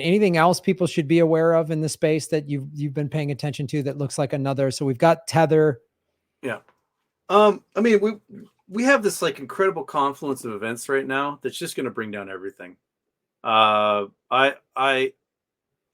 Anything else people should be aware of in the space that you've been paying attention to that looks like another? So we've got Tether. Yeah. I mean, we have this like incredible confluence of events right now that's just going to bring down everything. I,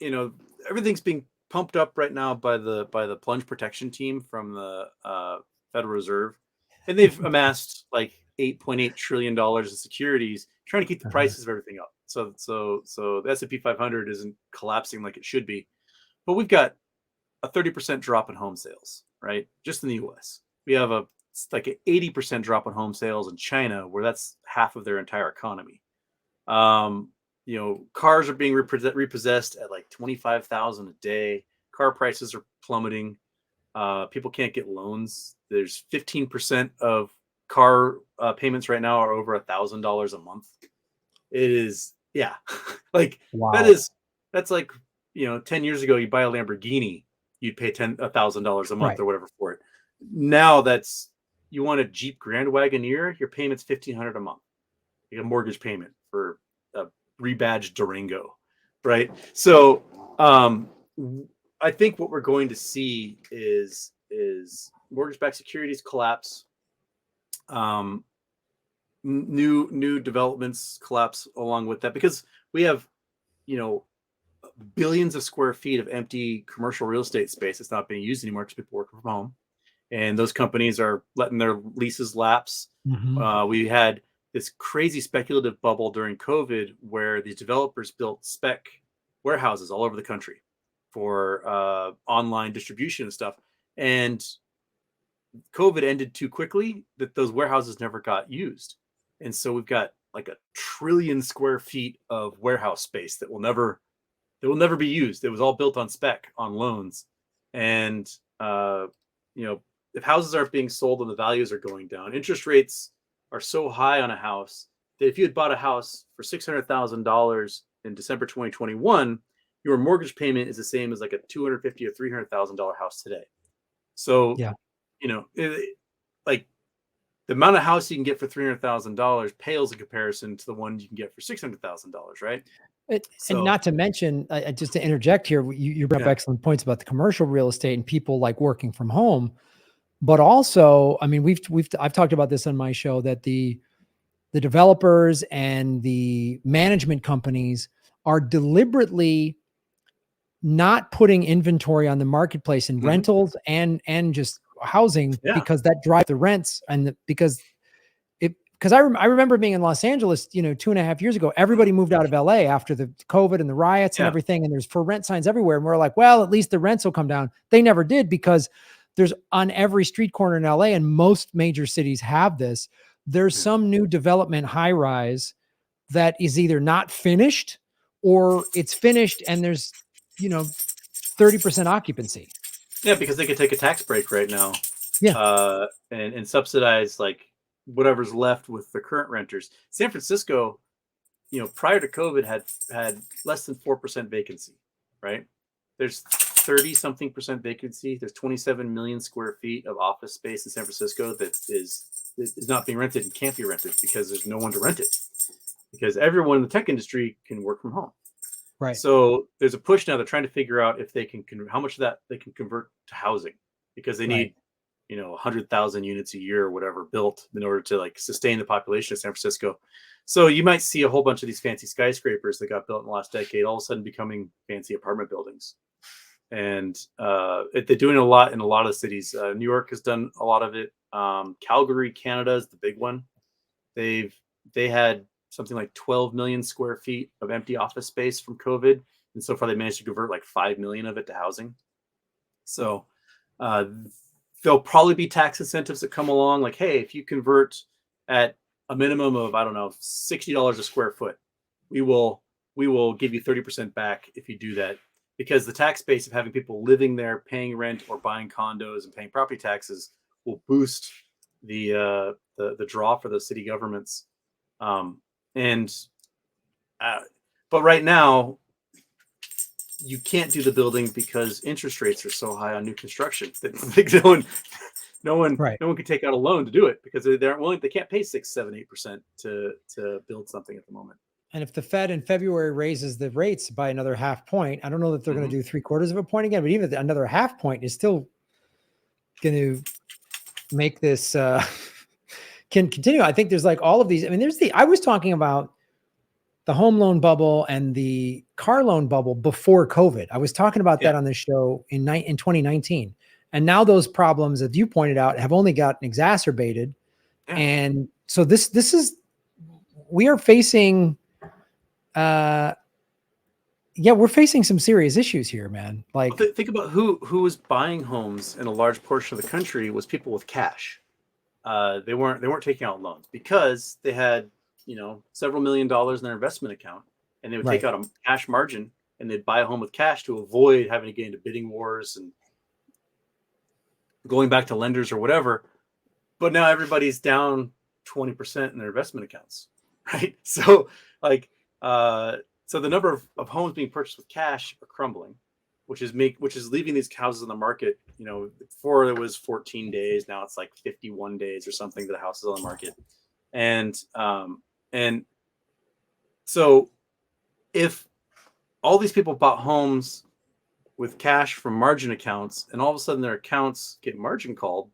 you know, everything's being pumped up right now by the plunge protection team from the Federal Reserve, and they've amassed like $8.8 trillion in securities, trying to keep the prices of everything up. So the S&P 500 isn't collapsing like it should be, but we've got a 30% drop in home sales, right? Just in the U.S. We have like an 80% drop in home sales in China, where that's half of their entire economy. Cars are being repossessed at like 25,000 a day. Car prices are plummeting. People can't get loans. There's 15% of car payments right now are over $1,000 a month. It is, yeah, like Wow. that's like 10 years ago you buy a Lamborghini, you'd pay $1,000 a month Right. or whatever for it. Now you want a Jeep Grand Wagoneer, your payment's $1,500 a month. You get a mortgage payment for a rebadged Durango, right? So I think what we're going to see is mortgage-backed securities collapse, new developments collapse along with that, because we have billions of square feet of empty commercial real estate space that's not being used anymore because people working from home, and those companies are letting their leases lapse. We had this crazy speculative bubble during COVID where these developers built spec warehouses all over the country for online distribution and stuff. And COVID ended too quickly that those warehouses never got used. And so we've got like 1 trillion square feet of warehouse space that will never be used. It was all built on spec, on loans. And if houses aren't being sold and the values are going down, interest rates are so high on a house that if you had bought a house for $600,000 in December 2021, your mortgage payment is the same as like a $250,000 or $300,000 house today. So, Yeah. Like the amount of house you can get for $300,000 pales in comparison to the one you can get for $600,000, right? And not to mention, just to interject here, you brought up excellent points about the commercial real estate and people like working from home. But also, I mean, I've talked about this on my show, that the developers and the management companies are deliberately not putting inventory on the marketplace in rentals and just housing, because that drives the rents, and because I remember being in Los Angeles, 2.5 years ago, everybody moved out of LA after the COVID and the riots and everything. And there's for rent signs everywhere. And we're like, well, at least the rents will come down. They never did, because there's on every street corner in LA, and most major cities have this. There's some new development high rise that is either not finished or it's finished and there's, 30% occupancy. Yeah, because they could take a tax break right now. Yeah. And subsidize like whatever's left with the current renters. San Francisco, prior to COVID had less than 4% vacancy, right? There's 30 something percent vacancy. There's 27 million square feet of office space in San Francisco that is not being rented and can't be rented because there's no one to rent it, because everyone in the tech industry can work from home. Right. So there's a push now. They're trying to figure out if they can how much of that they can convert to housing, because they need 100,000 units a year or whatever built in order to like sustain the population of San Francisco. So you might see a whole bunch of these fancy skyscrapers that got built in the last decade all of a sudden becoming fancy apartment buildings. And they're doing a lot in a lot of cities. New York has done a lot of it. Calgary, Canada is the big one. They had something like 12 million square feet of empty office space from COVID, and so far they managed to convert like 5 million of it to housing. So there'll probably be tax incentives that come along, like, hey, if you convert at a minimum of, I don't know, $60 a square foot, we will give you 30% back if you do that, because the tax base of having people living there, paying rent or buying condos and paying property taxes will boost the draw for the city governments. But right now you can't do the building because interest rates are so high on new construction that no one can take out a loan to do it, because they aren't willing. They can't pay 6, 7, 8% to build something at the moment. And if the Fed in February raises the rates by another half point, I don't know that they're going to do 3/4 of a point again, but even another half point is still going to make this can continue. I think there's like all of these. I mean, I was talking about the home loan bubble and the car loan bubble before COVID. I was talking about that on this show in 2019. And now those problems, as you pointed out, have only gotten exacerbated. Yeah. And so we are facing, we're facing some serious issues here, man. Like, well, think about who was buying homes in a large portion of the country was people with cash. They weren't taking out loans because they had, several $1,000,000 in their investment account, and they would take out a cash margin and they'd buy a home with cash to avoid having to get into bidding wars and going back to lenders or whatever. But now everybody's down 20% in their investment accounts, right? So so the number of homes being purchased with cash are crumbling, which is leaving these houses on the market. Before it was 14 days, now it's like 51 days or something that the house is on the market. And so if all these people bought homes with cash from margin accounts and all of a sudden their accounts get margin called,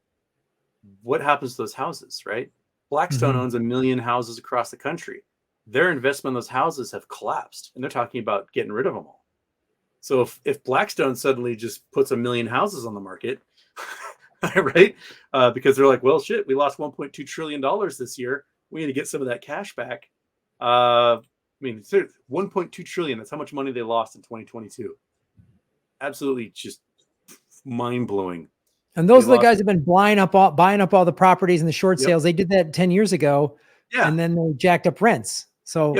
what happens to those houses, right? Blackstone owns 1 million houses across the country. Their investment in those houses have collapsed, and they're talking about getting rid of them all. So if Blackstone suddenly just puts 1 million houses on the market, right? Because they're like, well, shit, we lost $1.2 trillion this year. We need to get some of that cash back. I mean, $1.2 trillion. That's how much money they lost in 2022. Absolutely just mind-blowing. And those are the guys who've been buying up all the properties and the short sales. They did that 10 years ago. Yeah. And then they jacked up rents. So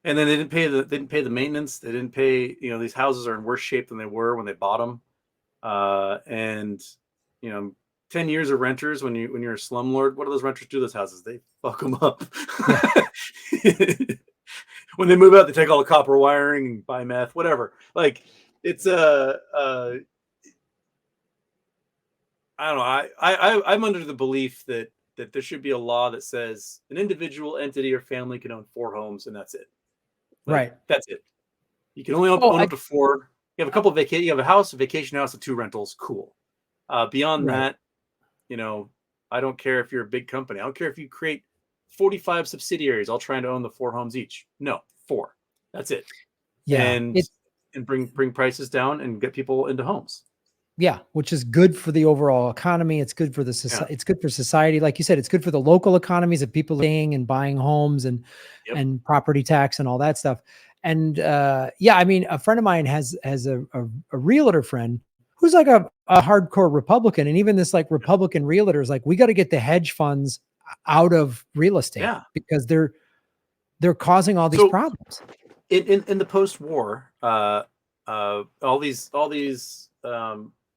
and then they didn't pay the maintenance. They didn't pay, these houses are in worse shape than they were when they bought them. And 10 years of renters, when you're a slumlord, what do those renters do to those houses? They fuck them up. Yeah. When they move out, they take all the copper wiring and buy meth, whatever. Like, it's I don't know. I'm under the belief that there should be a law that says an individual, entity, or family can own 4 homes, and that's it. Right. That's it. You can only own up to 4. You have a couple of you have a house, a vacation house, and 2 rentals. Cool. Beyond that, I don't care if you're a big company. I don't care if you create 45 subsidiaries all trying to own the 4 homes each. No, 4. That's it. Yeah. And bring prices down and get people into homes. Yeah, which is good for the overall economy. It's good for the society. It's good for society. Like you said, it's good for the local economies of people staying and buying homes and property tax and all that stuff. And I mean, a friend of mine has a realtor friend who's like a hardcore Republican, and even this like Republican realtor is like, we got to get the hedge funds out of real estate because they're causing all these problems. In the post-war, all these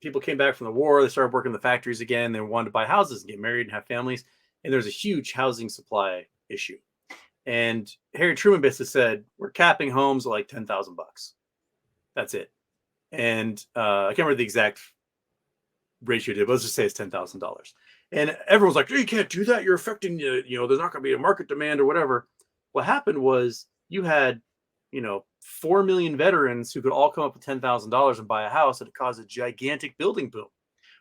people came back from the war. They started working in the factories again. They wanted to buy houses and get married and have families. And there's a huge housing supply issue. And Harry Truman basically said, we're capping homes at like $10,000. That's it. And I can't remember the exact ratio, but let's just say it's $10,000. And everyone's like, you can't do that. You're affecting, there's not going to be a market demand or whatever. What happened was you had 4 million veterans who could all come up with $10,000 and buy a house, and it caused a gigantic building boom.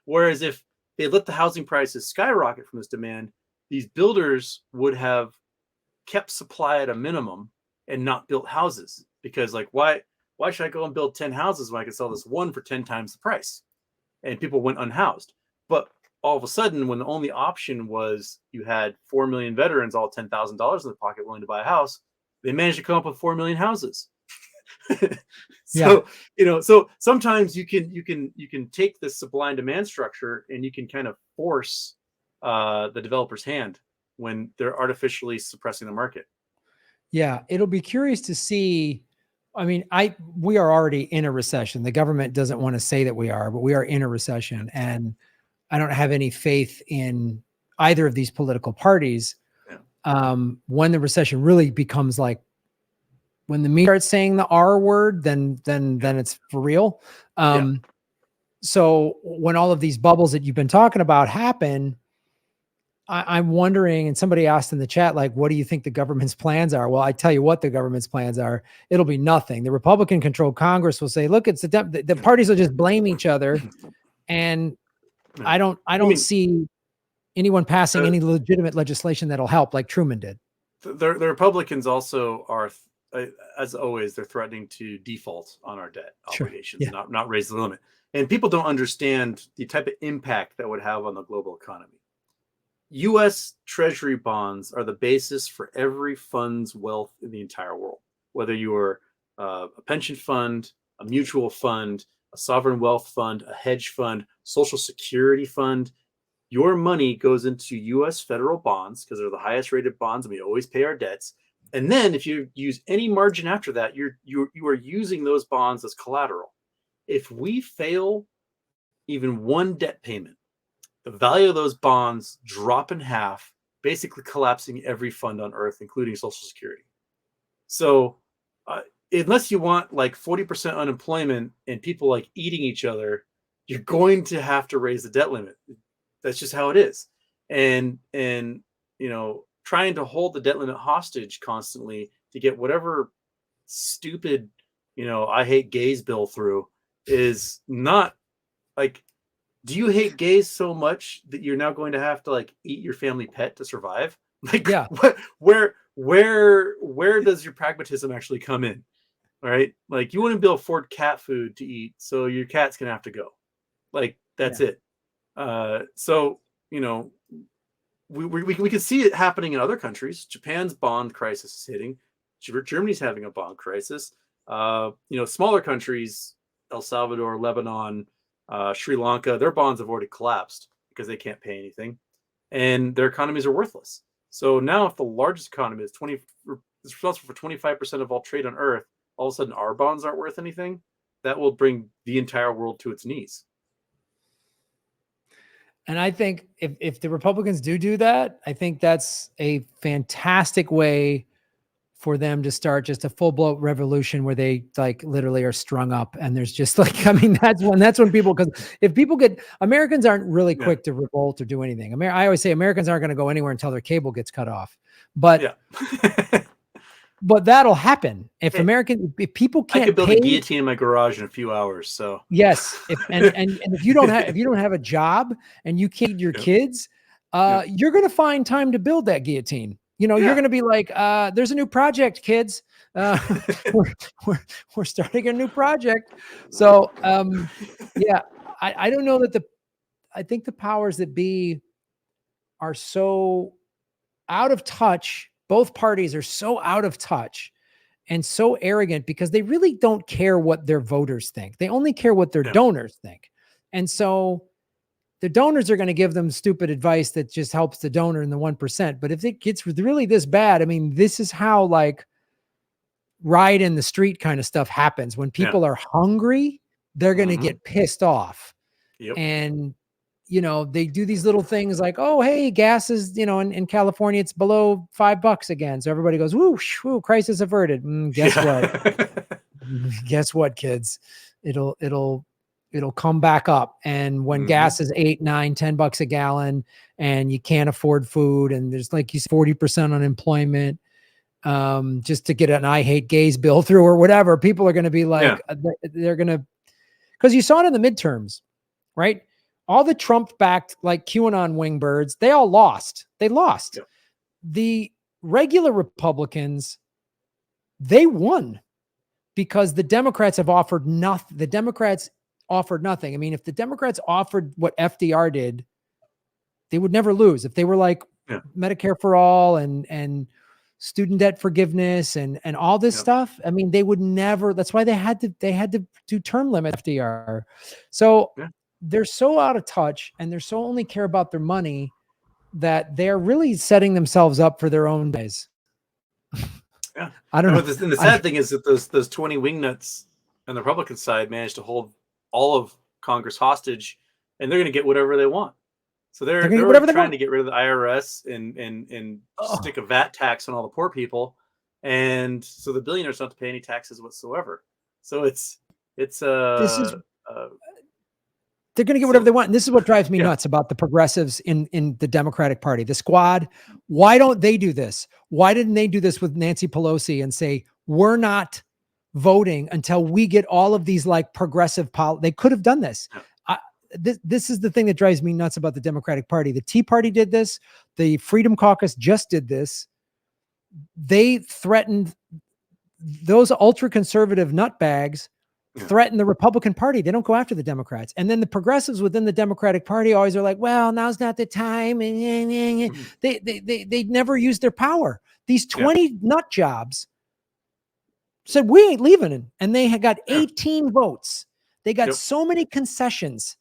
Whereas if they let the housing prices skyrocket from this demand, these builders would have kept supply at a minimum and not built houses, because like, why should I go and build 10 houses when I can sell this one for 10 times the price? And people went unhoused. But all of a sudden, when the only option was you had 4 million veterans, all $10,000 in their pocket, willing to buy a house, they managed to come up with 4 million houses. So sometimes you can take this supply and demand structure and you can kind of force the developer's hand when they're artificially suppressing the market. Yeah, it'll be curious to see. I mean, we are already in a recession. The government doesn't want to say that we are, but we are in a recession, and I don't have any faith in either of these political parties. When the recession really becomes like, when the media starts saying the R word, then it's for real. So when all of these bubbles that you've been talking about happen, I'm wondering, and somebody asked in the chat, like, what do you think the government's plans are? Well, I tell you what the government's plans are. It'll be nothing. The Republican-controlled Congress will say, look, it's the parties will just blame each other. And I don't see anyone passing any legitimate legislation that'll help like Truman did. The Republicans also are, as always, they're threatening to default on our debt obligations and not raise the limit. And people don't understand the type of impact that would have on the global economy. U.S. Treasury bonds are the basis for every fund's wealth in the entire world. Whether you are a pension fund, a mutual fund, a sovereign wealth fund, a hedge fund, social security fund, your money goes into U.S. federal bonds because they're the highest rated bonds, and we always pay our debts. And then if you use any margin after that, you are using those bonds as collateral. If we fail even one debt payment, the value of those bonds drop in half, basically collapsing every fund on earth, including Social Security. So unless you want like 40% unemployment and people like eating each other, you're going to have to raise the debt limit. That's just how it is. And trying to hold the debt limit hostage constantly to get whatever stupid, I hate gays bill through is not like, do you hate gays so much that you're now going to have to like eat your family pet to survive? Like, where does your pragmatism actually come in? All right. Like, you wouldn't be able to afford cat food to eat, so your cat's going to have to go. Like, that's it. So, we can see it happening in other countries. Japan's bond crisis is hitting. Germany's having a bond crisis. Smaller countries, El Salvador, Lebanon, Sri Lanka, their bonds have already collapsed because they can't pay anything, and their economies are worthless. So now, if the largest economy is responsible for 25% of all trade on Earth, all of a sudden our bonds aren't worth anything. That will bring the entire world to its knees. And I think if the Republicans do that, I think that's a fantastic way for them to start just a full blown revolution where they like literally are strung up. And there's just like, I mean, that's when people, because if people Americans aren't really quick to revolt or do anything. I always say Americans aren't going to go anywhere until their cable gets cut off. But but that'll happen if people can't. I could build a guillotine in my garage in a few hours. So yes, and if you don't have a job and you can't feed your kids, you're going to find time to build that guillotine. You're going to be like, there's a new project, kids. We're starting a new project. So I don't know that I think the powers that be are so out of touch. Both parties are so out of touch and so arrogant because they really don't care what their voters think. They only care what their donors think. And so the donors are going to give them stupid advice that just helps the donor in the 1%. But if it gets really this bad, I mean, this is how like riot in the street kind of stuff happens. When people are hungry, they're going to get pissed off. And they do these little things like, oh, hey, gas is, in California, it's below $5 again. So everybody goes, whoo, crisis averted. Guess what? Guess what, kids? It'll come back up. And when gas is $8, $9, $10 a gallon and you can't afford food and there's like you said, 40% unemployment, just to get an I hate gays bill through or whatever, people are going to be like, they're going to, because you saw it in the midterms, right? All the Trump-backed, like QAnon wingbirds, they all lost. They lost. Yeah. The regular Republicans, they won because the Democrats have offered nothing. The Democrats offered nothing. I mean, if the Democrats offered what FDR did, they would never lose. If they were like Medicare for all and student debt forgiveness and all this stuff, I mean, they would never. That's why they had to do term limit FDR. So. They're so out of touch and they're so only care about their money that they're really setting themselves up for their own days. I don't know. And the sad thing is that those 20 wingnuts on the Republican side managed to hold all of Congress hostage, and they're going to get whatever they want. So they're trying to get rid of the IRS and stick a VAT tax on all the poor people, and so the billionaires don't have to pay any taxes whatsoever. So it's They're going to get whatever they want. And this is what drives me Yeah. nuts about the progressives in the Democratic Party, the squad. Why don't they do this? Why didn't they do this with Nancy Pelosi and say, we're not voting until we get all of these like progressive they could have done this. This is the thing that drives me nuts about the Democratic Party. The Tea Party did this. The Freedom Caucus just did this. They threatened those ultra conservative nutbags. Threaten the Republican Party. They don't go after the Democrats. And then the progressives within the Democratic Party always are like, well, now's not the time. They never use their power. These 20 nut jobs said, we ain't leaving. And they had got 18 votes. They got so many concessions.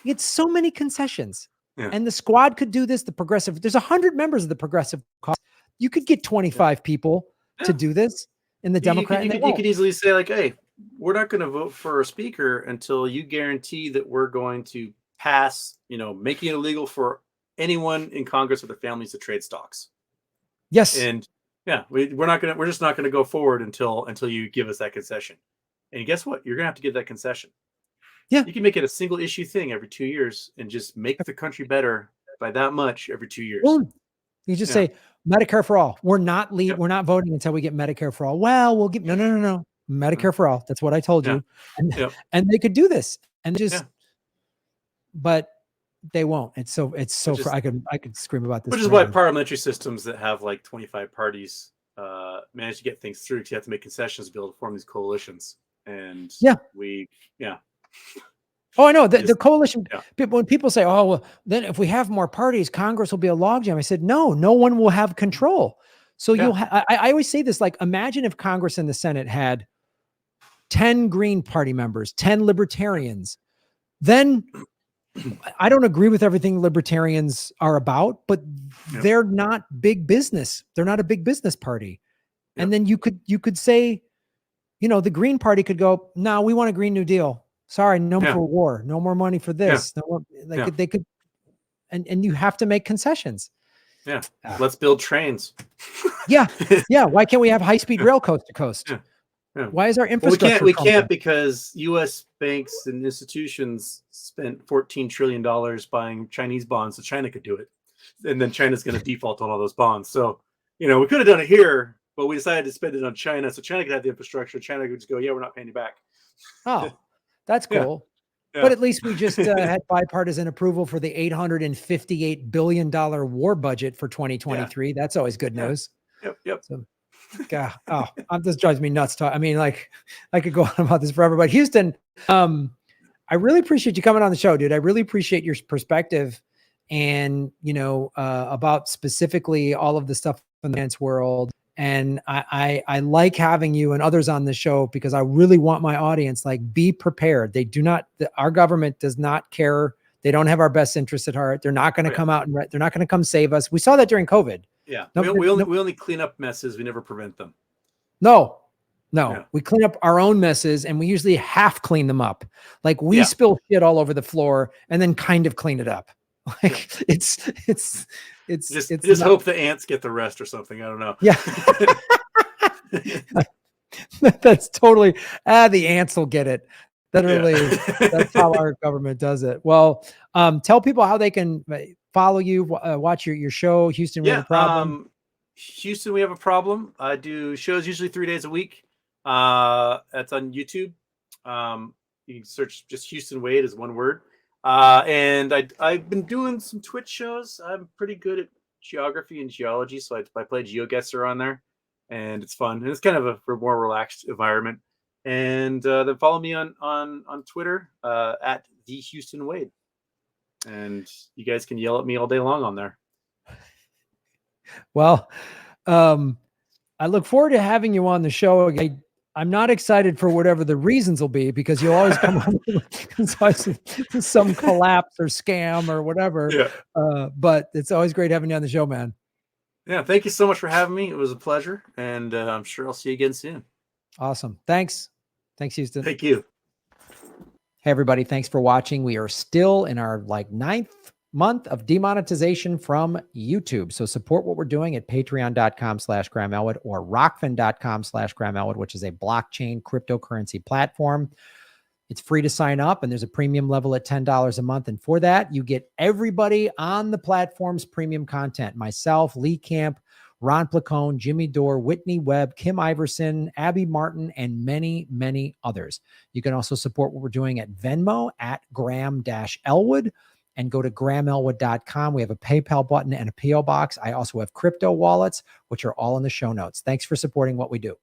You get so many concessions. And the squad could do this. The progressive, there's 100 members of the progressive caucus. You could get 25 people to do this in the Democrat. You could easily say like, hey, we're not going to vote for a speaker until you guarantee that we're going to pass, making it illegal for anyone in Congress or their families to trade stocks. Yes. And we're just not going to go forward until you give us that concession. And guess what? You're going to have to give that concession. Yeah. You can make it a single issue thing every 2 years and just make the country better by that much every 2 years. Boom. You just say Medicare for all. We're not we're not voting until we get Medicare for all. Well, we'll get no. Medicare for all. That's what I told you. And they could do this and just, but they won't. I could scream about this. Which is why parliamentary systems that have like 25 parties manage to get things through, because you have to make concessions to be able to form these coalitions. And Oh, I know the coalition. When people say, "Oh, well, then if we have more parties, Congress will be a logjam," I said, "No, no one will have control." So I always say this: like, imagine if Congress and the Senate had 10 Green Party members, 10 Libertarians. Then I don't agree with everything Libertarians are about, but they're not big business. They're not a big business party. And then you could say, the Green Party could go, "No, we want a Green New Deal. Sorry, no more for war, no more money for this." No more, they could, and you have to make concessions. Yeah. Let's build trains. Yeah. Why can't we have high-speed rail coast to coast? Why is our infrastructure? We can't because U.S. banks and institutions spent $14 trillion buying Chinese bonds, so China could do it. And then China's going to default on all those bonds. So, we could have done it here, but we decided to spend it on China. So China could have the infrastructure. China could just go, we're not paying you back. Oh, that's cool. But at least we just had bipartisan approval for the $858 billion war budget for 2023. That's always good news. Yep. So, this drives me nuts. I mean, like, I could go on about this forever, but Houston, I really appreciate you coming on the show, dude. I really appreciate your perspective and, about specifically all of the stuff in the finance world. And I like having you and others on the show because I really want my audience, be prepared. Our government does not care. They don't have our best interests at heart. They're not going to come out and they're not going to come save us. We saw that during COVID. Yeah. We only clean up messes. We never prevent them. No. We clean up our own messes and we usually half clean them up. Like we spill shit all over the floor and then kind of clean it up. Like it's just hope the ants get the rest or something. I don't know. Yeah. That's totally, the ants will get it. Literally, that's how our government does it. Well, tell people how they can follow you, watch your show, Houston, We Have a Problem. Houston, We Have a Problem. I do shows usually 3 days a week. That's on YouTube. You can search just Houston Wade as one word. And I've been doing some Twitch shows. I'm pretty good at geography and geology, so I play GeoGuessr on there, and it's fun. And it's kind of a more relaxed environment. And then follow me on Twitter at the Houston Wade, and you guys can yell at me all day long on there. Well, I look forward to having you on the show again. I'm not excited for whatever the reasons will be because you'll always come up with some collapse or scam or whatever. But it's always great having you on the show, man. Yeah. Thank you so much for having me. It was a pleasure. And I'm sure I'll see you again soon. Awesome. Thanks, Houston. Thank you. Hey, everybody. Thanks for watching. We are still in our 9th month of demonetization from YouTube. So support what we're doing at patreon.com/Graham Elwood or rockfin.com/Graham Elwood, which is a blockchain cryptocurrency platform. It's free to sign up, and there's a premium level at $10 a month. And for that, you get everybody on the platform's premium content. Myself, Lee Camp, Ron Placone, Jimmy Dore, Whitney Webb, Kim Iverson, Abby Martin, and many, many others. You can also support what we're doing at Venmo at Graham-Elwood, and go to GrahamElwood.com. We have a PayPal button and a PO box. I also have crypto wallets, which are all in the show notes. Thanks for supporting what we do.